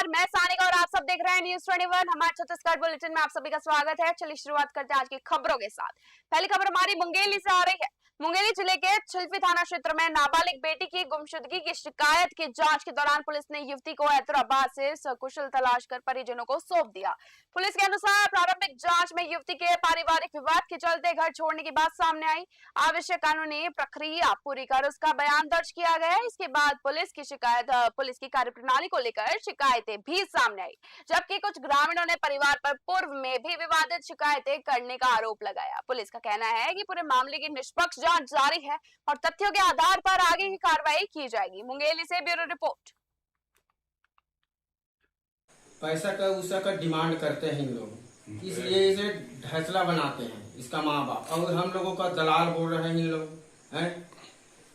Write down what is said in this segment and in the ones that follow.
नमस्कार, मैं सानिका और आप सब देख रहे हैं न्यूज़ 21। हमारे छत्तीसगढ़ बुलेटिन में आप सभी का स्वागत है। चलिए शुरुआत करते हैं आज की खबरों के साथ। पहली खबर हमारी मुंगेली से आ रही है। मुंगेली जिले के छिलपी थाना क्षेत्र में नाबालिग बेटी की गुमशुदगी की शिकायत की जांच के दौरान पुलिस ने युवती को हैदराबाद से सकुशल तलाश कर परिजनों को सौंप दिया। पुलिस के अनुसार प्रारंभिक जांच में युवती के पारिवारिक विवाद के चलते घर छोड़ने की बात सामने आई। आवश्यक कानूनी प्रक्रिया पूरी कर उसका बयान दर्ज किया गया। इसके बाद पुलिस की कार्यप्रणाली को लेकर शिकायतें भी सामने आई, जबकि कुछ ग्रामीणों ने परिवार पर पूर्व में भी विवादित शिकायतें करने का आरोप लगाया। पुलिस का कहना है कि पूरे मामले की निष्पक्ष जांच जारी है और तथ्यों के आधार पर आगे की कार्रवाई की जाएगी। मुंगेली से ब्यूरो रिपोर्ट। पैसा का उसा का डिमांड करते हैं इन लोग, इसलिए इसे ढैसला बनाते हैं इसका माँ बाप, और हम लोगों का दलाल बोल रहे हैं इन लोग हैं।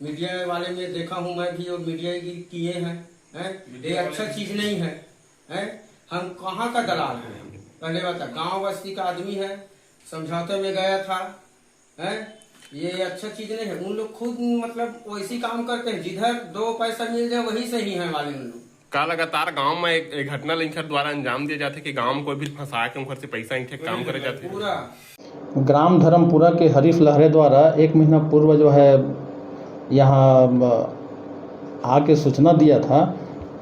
मीडिया वाले में देखा हूँ मैं भी, और मीडिया की किए हैं। ये अच्छा चीज नहीं है, हैं? हम कहाँ का दलाल हैं? पहले बता, गांव बस्ती का आदमी है, समझौते में गया था, हैं? ये अच्छा चीज नहीं है। उन लोग खुद मतलब वैसी काम करते हैं, जिधर दो पैसा मिल जाए वही सही है वाले उन लोग का लगातार गांव में एक घटना लिंकर द्वारा अंजाम दिए जाते कि गांव में कोई भी फंसा के उनकर से पैसा इनके काम करे जाते। पूरा ग्राम धर्मपुरा के हरीफ लहरे द्वारा 1 महीना पूर्व जो है यहाँ आके सूचना दिया था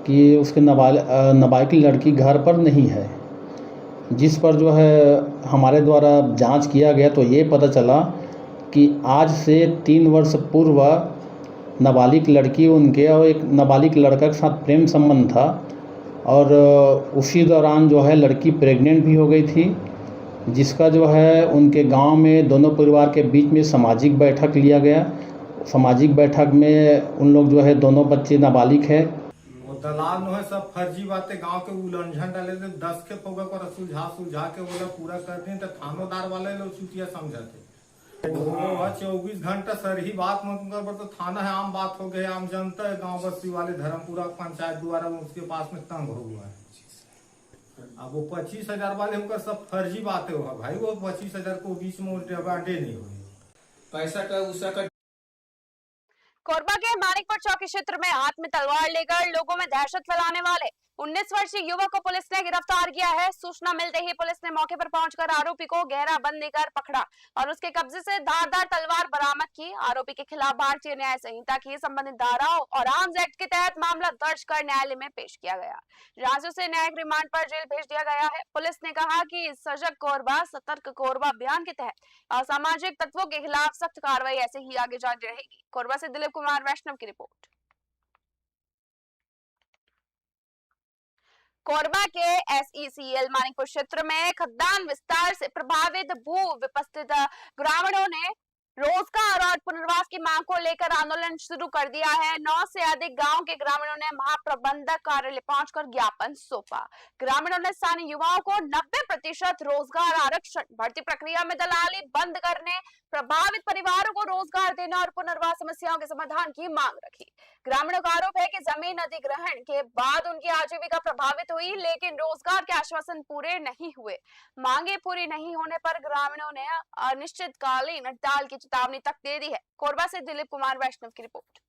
कि उसके नाबालिग लड़की घर पर नहीं है, जिस पर जो है हमारे द्वारा जांच किया गया तो ये पता चला कि आज से 3 वर्ष पूर्व नाबालिग लड़की उनके और एक नाबालिग लड़का के साथ प्रेम संबंध था, और उसी दौरान जो है लड़की प्रेग्नेंट भी हो गई थी, जिसका जो है उनके गांव में दोनों परिवार के बीच में सामाजिक बैठक लिया गया। सामाजिक बैठक में उन लोग जो है दोनों बच्चे नाबालिग है। वो दलाल जो है सब फर्जी बातें गांव के उल्लंघन डाले थे, 10 के फोगा कर सुलझा के बोला पूरा कर दें तो थानोदार वाले लोग चुतिया समझते। 24 घंटा सर ही बात मत कर, तो थाना है आम बात हो गया, आम जनता है गांव बस्ती वाले धर्मपुरा पंचायत द्वारा उसके पास में तंग हो हुआ है। अब वो 25,000 वाले होकर सब फर्जी बातें होगा भाई, वो 25,000 को बीच में डिमांडे नहीं हुई। पैसा का उसा का। कोरबा के मानिकपुर चौकी क्षेत्र में हाथ में तलवार लेकर लोगों में दहशत फैलाने वाले 19 वर्षीय युवक को पुलिस ने गिरफ्तार किया है। सूचना मिलते ही पुलिस ने मौके पर पहुंचकर आरोपी को गहरा बंद लेकर पकड़ा और उसके कब्जे से धारदार तलवार बरामद की। आरोपी के खिलाफ भारतीय न्याय संहिता की संबंधित धाराओं और आर्म्स एक्ट के तहत मामला दर्ज कर न्यायालय में पेश किया गया। राजू से न्यायिक रिमांड पर जेल भेज दिया गया है। पुलिस ने कहा कि सजग कोरबा सतर्क कोरबा अभियान के तहत असामाजिक तत्वों के खिलाफ सख्त कार्रवाई ऐसे ही आगे जारी रहेगी। कोरबा से दिलीप कुमार वैष्णव की रिपोर्ट। कोरबा के SECL मानिकपुर क्षेत्र में खदान विस्तार से प्रभावित भू विस्थापित ग्रामीणों ने रोजगार और पुनर्वास की मांग को लेकर आंदोलन शुरू कर दिया है। 9 से अधिक गांव के ग्रामीणों ने महाप्रबंधक कार्यालय पहुंचकर ज्ञापन सौंपा। ग्रामीणों ने स्थानीय युवाओं को 90% रोजगार आरक्षण, भर्ती प्रक्रिया में दलाली बंद करने, प्रभावित परिवारों को रोजगार देने और पुनर्वास समस्याओं के समाधान की मांग रखी। ग्रामीणों का आरोप है कि जमीन अधिग्रहण के बाद उनकी आजीविका प्रभावित हुई, लेकिन रोजगार के आश्वासन पूरे नहीं हुए। मांगे पूरी नहीं होने पर ग्रामीणों ने अनिश्चितकालीन हड़ताल की चेतावनी तक दे दी है। कोरबा से दिलीप कुमार वैष्णव की रिपोर्ट।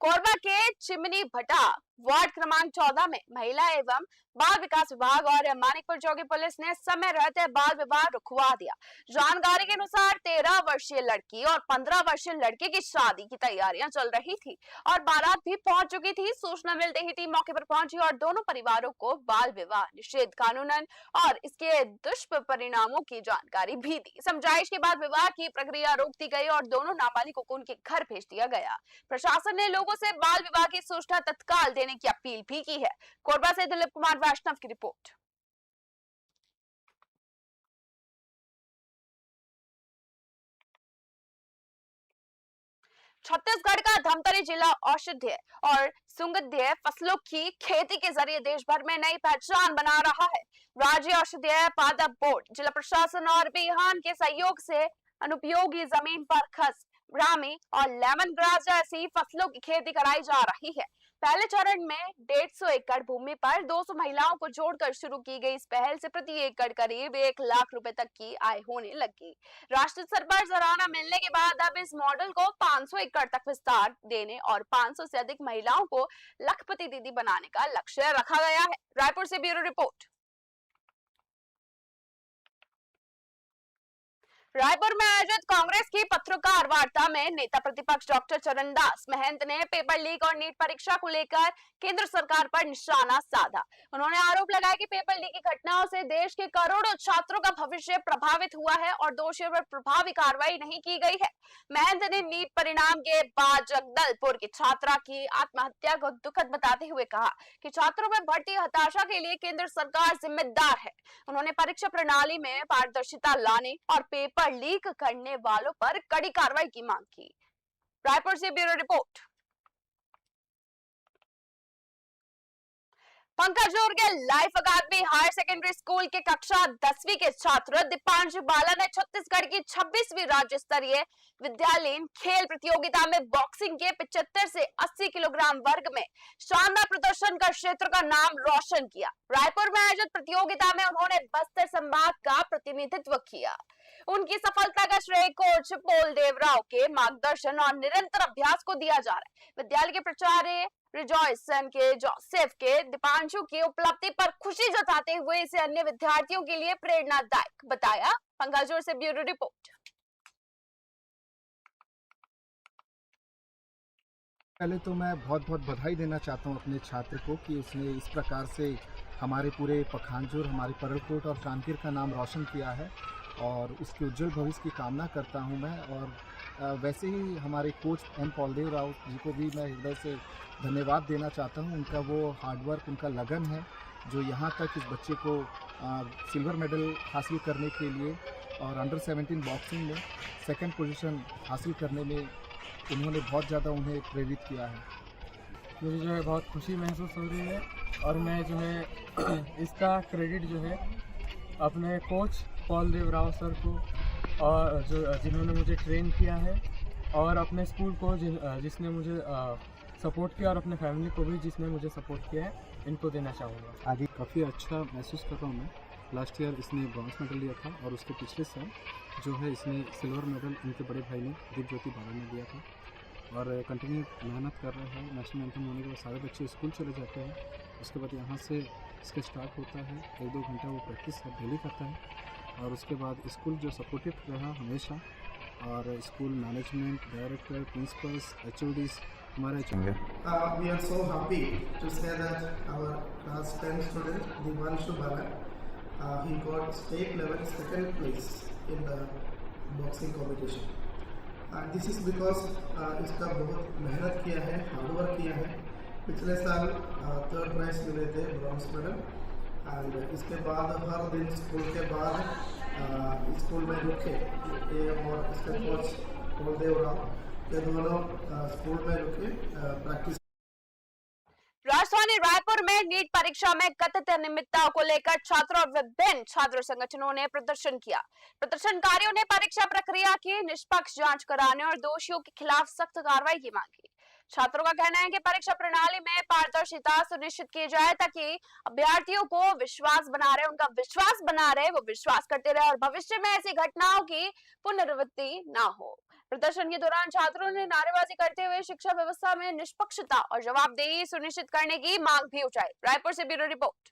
कोरबा के चिमनी भटा वार्ड क्रमांक 14 में महिला एवं बाल विकास विभाग और मानिकपुर चौकी पुलिस ने समय रहते बाल विवाह रुकवा दिया। जानकारी के अनुसार 13 वर्षीय लड़की और 15 वर्षीय लड़के की शादी की तैयारियां चल रही थी और बारात भी पहुंच चुकी थी। सूचना मिलते ही टीम मौके पर पहुंची और दोनों परिवारों को बाल विवाह निषेध कानूनन और इसके दुष्परिणामों की जानकारी भी दी। समझाइश के बाद विवाह की प्रक्रिया रोक दी गई और दोनों नाबालिगों को उनके घर भेज दिया गया। प्रशासन ने लोगों से बाल विवाह की सूचना तत्काल देने की अपील भी की है। कोरबा से दिलीप कुमार वैष्णव की रिपोर्ट। छत्तीसगढ़ का धमतरी जिला औषधीय और सुगंधित फसलों की खेती के जरिए देश भर में नई पहचान बना रहा है। राज्य औषधीय पादप बोर्ड, जिला प्रशासन और बिहान के सहयोग से अनुपयोगी जमीन पर खस, ब्राह्मी और लेमन ग्रास जैसी फसलों की खेती कराई जा रही है। पहले चरण में 150 एकड़ भूमि पर 200 महिलाओं को जोड़कर शुरू की गई इस पहल से प्रति एकड़ करीब 1 लाख रुपए तक की आय होने लगी। राष्ट्रीय स्तर पर सराहना मिलने के बाद अब इस मॉडल को 500 एकड़ तक विस्तार देने और 500 से अधिक महिलाओं को लखपति दीदी बनाने का लक्ष्य रखा गया है। रायपुर से ब्यूरो रिपोर्ट। रायपुर में आयोजित कांग्रेस की पत्रकार वार्ता में नेता प्रतिपक्ष डॉक्टर चरणदास महंत ने पेपर लीक और नीट परीक्षा को लेकर केंद्र सरकार पर निशाना साधा। उन्होंने आरोप लगाया कि पेपर लीक की घटनाओं से देश के करोड़ों छात्रों का भविष्य प्रभावित हुआ है और दोषियों पर प्रभावी कार्रवाई नहीं की गई है। महंत ने नीट परिणाम के बाद जगदलपुर की छात्रा की आत्महत्या को दुखद बताते हुए कहा कि छात्रों में बढ़ती हताशा के लिए केंद्र सरकार जिम्मेदार है। उन्होंने परीक्षा प्रणाली में पारदर्शिता लाने और पेपर लीक करने वालों पर कड़ी कार्रवाई की मांग की। रायपुर से ब्यूरो रिपोर्ट। पंकजौर के life academy higher secondary school के कक्षा 10वीं के छात्र दीपांशु बाला ने छत्तीसगढ़ की 26वीं राज्य स्तरीय विद्यालयीन खेल प्रतियोगिता में बॉक्सिंग के 75 से 80 किलोग्राम वर्ग में शानदार प्रदर्शन कर क्षेत्र का नाम रोशन किया। रायपुर में आयोजित प्रतियोगिता में उन्होंने बस्तर संभाग का प्रतिनिधित्व किया। उनकी सफलता का श्रेय कोच पोल देवराव के मार्गदर्शन और निरंतर अभ्यास को दिया जा रहा है। विद्यालय के प्राचार्य रिजॉयसन के जोसेफ के दीपांशु की उपलब्धि पर खुशी जताते हुए इसे अन्य विद्यार्थियों के लिए प्रेरणादायक बताया। पंकजौर से ब्यूरो रिपोर्ट। पहले तो मैं बहुत बहुत बधाई देना चाहता हूं अपने छात्र को कि उसने इस प्रकार से हमारे पूरे पखानजोर, हमारे परलकोट और कांकेर का नाम रोशन किया है और उसके उज्जवल भविष्य की कामना करता हूं मैं। और वैसे ही हमारे कोच एम पॉलदेव राव जी को भी मैं हृदय से धन्यवाद देना चाहता हूं। उनका वो हार्डवर्क, उनका लगन है जो यहाँ तक इस बच्चे को सिल्वर मेडल हासिल करने के लिए और अंडर 17 बॉक्सिंग में सेकंड पोजीशन हासिल करने में उन्होंने बहुत ज़्यादा उन्हें प्रेरित किया है। मुझे जो है बहुत खुशी महसूस हो रही है और मैं जो है इसका क्रेडिट जो है अपने कोच पॉल देव राव सर को और जिन्होंने मुझे ट्रेन किया है और अपने स्कूल को जिसने मुझे सपोर्ट किया और अपने फैमिली को भी जिसने मुझे सपोर्ट किया है, इनको देना चाहूँगा। आगे काफ़ी अच्छा महसूस कर रहा हूँ मैं। लास्ट ईयर इसने ब्रॉन्ज मेडल लिया था और उसके पिछले साल जो है इसने सिल्वर मेडल इनके बड़े भाई ने दीप ज्योति बाला ने दिया था और कंटिन्यू मेहनत कर रहे हैं। नेशनल एंथम होने के बाद सारे बच्चे स्कूल चले जाते हैं, उसके बाद यहाँ से इसका स्टार्ट होता है, 1-2 घंटा वो प्रैक्टिस डेली करता है और उसके बाद स्कूल जो सपोर्टिव रहा हमेशा और school management, director, principles, HODs हमारे चंगे। We are so happy to say that our class 10 student Dibhanshu Bala, he got state level second place in the boxing competition. This is because इसका बहुत मेहनत किया है, hard work किया है। पिछले साल 3rd प्राइज मिले थे, ब्रॉन्ज मेडल। और इसके बाद हर दिन स्कूल के बाद स्कूल में रुके ये और इसके कोच पोलदेव राव ये दोनों स्कूल में रुके प्रैक्टिस। राजधानी रायपुर में नीट परीक्षा में कथित अनियमितताओं को लेकर छात्रों और विभिन्न छात्र संगठनों ने प्रदर्शन किया। प्रदर्शनकारियों ने परीक्षा प्रक्रिया की निष्पक्ष जांच कराने और दोषियों के खिलाफ सख्त कार्रवाई की मांग की। छात्रों का कहना है कि परीक्षा प्रणाली में पारदर्शिता सुनिश्चित की जाए ताकि अभ्यर्थियों को विश्वास बना रहे, उनका विश्वास बना रहे, वो विश्वास करते रहे और भविष्य में ऐसी घटनाओं की पुनरावृत्ति ना हो। प्रदर्शन के दौरान छात्रों ने नारेबाजी करते हुए शिक्षा व्यवस्था में निष्पक्षता और जवाबदेही सुनिश्चित करने की मांग भी उठाई। रायपुर से ब्यूरो रिपोर्ट।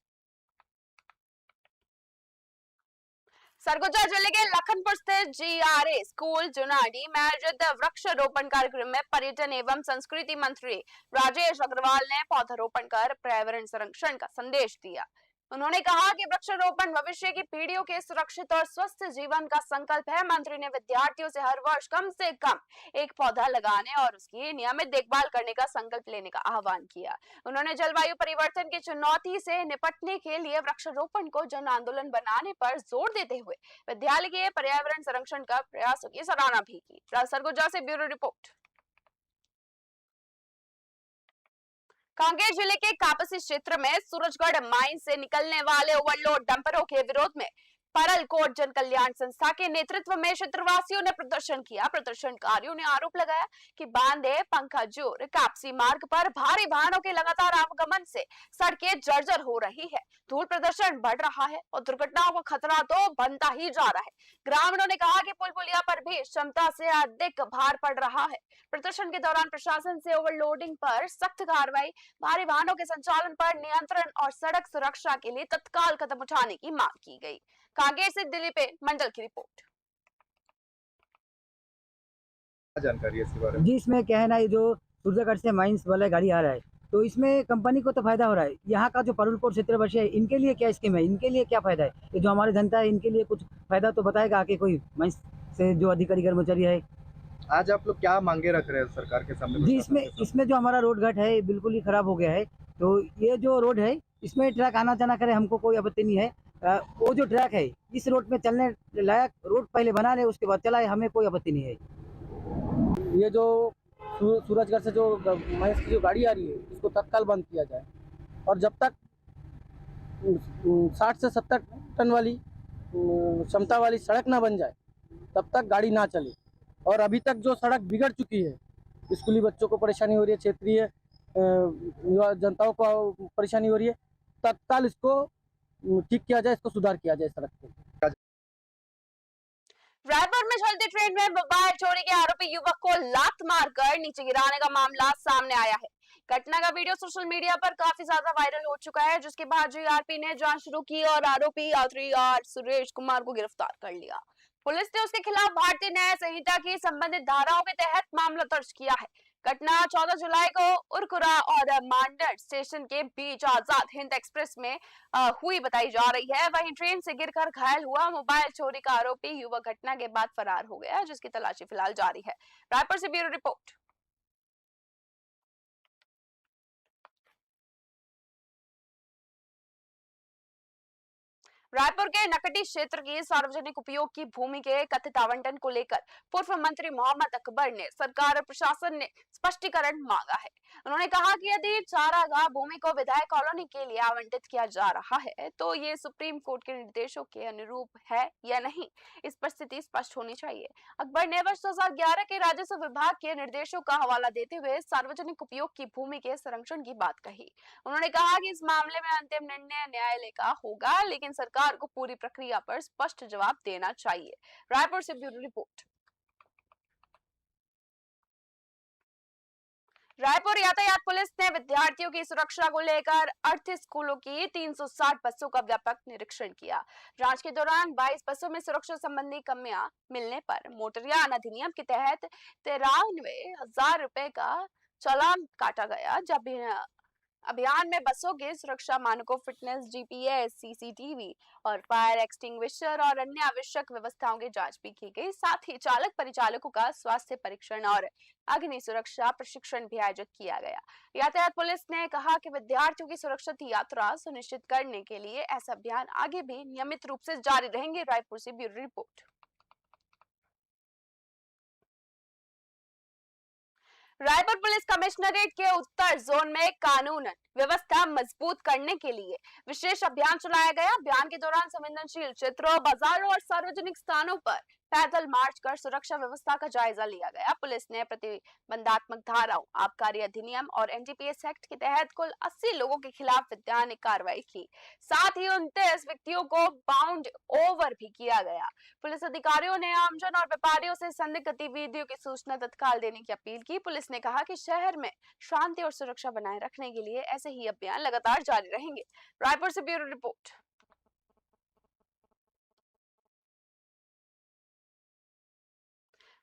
सरगुजा जिले के लखनपुर स्थित GRA स्कूल जुनाडी में आयोजित वृक्षारोपण कार्यक्रम में पर्यटन एवं संस्कृति मंत्री राजेश अग्रवाल ने पौधारोपण कर पर्यावरण संरक्षण का संदेश दिया। उन्होंने कहा कि वृक्षारोपण भविष्य की पीढ़ियों के सुरक्षित और स्वस्थ जीवन का संकल्प है। मंत्री ने विद्यार्थियों से हर वर्ष कम से कम एक पौधा लगाने और उसकी नियमित देखभाल करने का संकल्प लेने का आह्वान किया। उन्होंने जलवायु परिवर्तन की चुनौती से निपटने के लिए वृक्षारोपण को जन आंदोलन बनाने पर जोर देते हुए विद्यालय के पर्यावरण संरक्षण का प्रयासों की सराहना भी की। सरगुजा से ब्यूरो रिपोर्ट। कांकेर जिले के कापसी क्षेत्र में सूरजगढ़ माइन से निकलने वाले ओवरलोड डंपरों के विरोध में परलकोट जन कल्याण संस्था के नेतृत्व में क्षेत्रवासियों ने प्रदर्शन किया। प्रदर्शनकारियों ने आरोप लगाया कि बांदे, पंखाजोर, कापसी मार्ग पर भारी वाहनों के लगातार आवागमन से सड़कें जर्जर हो रही है, धूल प्रदूषण बढ़ रहा है और दुर्घटनाओं का खतरा तो बनता ही जा रहा है। ग्रामीणों ने कहा कि पुल पुलिया पर भी क्षमता से अधिक भार पड़ रहा है। प्रदर्शन के दौरान प्रशासन से ओवरलोडिंग पर सख्त कार्रवाई, भारी वाहनों के संचालन पर नियंत्रण और सड़क सुरक्षा के लिए तत्काल कदम उठाने की मांग की गई। कांगेर से दिल्ली पे मंडल की रिपोर्ट। जानकारी है इसके बारे में? जी, इसमें क्या है ना, ये जो सूरजगढ़ से माइंस वाला गाड़ी आ रहा है तो इसमें कंपनी को तो फायदा हो रहा है। यहाँ का जो परलकोट क्षेत्रवासी है इनके लिए क्या स्कीम है, इनके लिए क्या फायदा है? ये जो हमारे जनता है इनके लिए कुछ फायदा तो बताएगा आके कोई माइंस से जो अधिकारी कर्मचारी है। आज आप लोग क्या मांगे रख रहे हैं सरकार के सामने? जी, इसमें जो हमारा रोड घाट है बिल्कुल ही खराब हो गया है। तो ये जो रोड है इसमें ट्रक आना जाना करे हमको कोई आपत्ति नहीं है। वो जो ट्रक है इस रोड में चलने लायक रोड पहले बना ले, उसके बाद चलाए, हमें कोई आपत्ति नहीं है। ये जो सूरजगढ़ से जो महेश की जो गाड़ी आ रही है इसको तत्काल बंद किया जाए और जब तक 60 से 70 टन वाली क्षमता वाली सड़क ना बन जाए तब तक गाड़ी ना चले। और अभी तक जो सड़क बिगड़ चुकी है, स्कूली बच्चों को परेशानी हो रही है, क्षेत्रीय युवा जनताओं को परेशानी हो रही है, तत्काल इसको ठीक किया जाए, इसको सुधार किया जाए सड़क को। रायपुर में चलती ट्रेन में मोबाइल चोरी के आरोपी युवक को लात मारकर नीचे गिराने का मामला सामने आया है। घटना का वीडियो सोशल मीडिया पर काफी ज्यादा वायरल हो चुका है, जिसके बाद जीआरपी ने जांच शुरू की और आरोपी सुरेश कुमार को गिरफ्तार कर लिया। पुलिस ने उसके खिलाफ भारतीय न्याय संहिता की संबंधित धाराओं के तहत मामला दर्ज किया है। घटना 14 जुलाई को उरकुरा और मांडर स्टेशन के बीच आजाद हिंद एक्सप्रेस में हुई बताई जा रही है। वहीं ट्रेन से गिरकर घायल हुआ मोबाइल चोरी का आरोपी युवक घटना के बाद फरार हो गया, जिसकी तलाशी फिलहाल जारी है। रायपुर से ब्यूरो रिपोर्ट। रायपुर के नकटी क्षेत्र की सार्वजनिक उपयोग की भूमि के कथित आवंटन को लेकर पूर्व मंत्री मोहम्मद अकबर ने सरकार और प्रशासन ने स्पष्टीकरण मांगा है। उन्होंने कहा कि यदि चारागाह भूमि को विधायक कॉलोनी के लिए आवंटित किया जा रहा है तो ये सुप्रीम कोर्ट के निर्देशों के अनुरूप है या नहीं, इस पर स्थिति स्पष्ट होनी चाहिए। अकबर ने वर्ष 2011 के राजस्व विभाग के निर्देशों का हवाला देते हुए सार्वजनिक उपयोग की भूमि के संरक्षण की बात कही। उन्होंने कहा कि इस मामले में अंतिम निर्णय न्यायालय का होगा, लेकिन सरकार को पूरी प्रक्रिया पर स्पष्ट जवाब देना चाहिए। रायपुर से ब्यूरो रिपोर्ट। रायपुर यातायात पुलिस ने विद्यार्थियों की सुरक्षा को लेकर 38 स्कूलों की 360 बसों का व्यापक निरीक्षण किया। जांच के दौरान 22 बसों में सुरक्षा संबंधी कमियां मिलने पर मोटरयान अधिनियम के तहत 93,000 रुपए का चालान काटा गया। जब अभियान में बसों के सुरक्षा मानकों, फिटनेस, जीपीएस, सीसीटीवी और फायर एक्सटिंग्विशर और अन्य आवश्यक व्यवस्थाओं की जांच भी की गई। साथ ही चालक परिचालकों का स्वास्थ्य परीक्षण और अग्नि सुरक्षा प्रशिक्षण भी आयोजित किया गया। यातायात पुलिस ने कहा कि विद्यार्थियों की सुरक्षित यात्रा सुनिश्चित करने के लिए ऐसा अभियान आगे भी नियमित रूप से जारी रहेंगे। रायपुर से bureau report. Raipur police commissionerate के उत्तर जोन में कानून व्यवस्था मजबूत करने के लिए विशेष अभियान चलाया गया। अभियान के दौरान संवेदनशील क्षेत्रों, बाजारों और सार्वजनिक स्थानों पर पैदल मार्च कर सुरक्षा व्यवस्था का जायजा लिया गया। पुलिस ने प्रतिबंधात्मक धाराओं, आबकारी अधिनियम और एनडीपीएस एक्ट के तहत कुल 80 लोगों के खिलाफ वैधानिक कार्रवाई की। साथ ही 29 व्यक्तियों को बाउंड ओवर भी किया गया। पुलिस अधिकारियों ने आमजन और व्यापारियों से संदिग्ध गतिविधियों की सूचना तत्काल देने की अपील की। पुलिस ने कहा कि शहर में शांति और सुरक्षा बनाए रखने के लिए ऐसे ही अभियान लगातार जारी रहेंगे। रायपुर से ब्यूरो रिपोर्ट।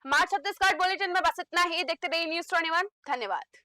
हमारे छत्तीसगढ़ बुलेटिन में बस इतना ही। देखते रहिए न्यूज़ 21। धन्यवाद।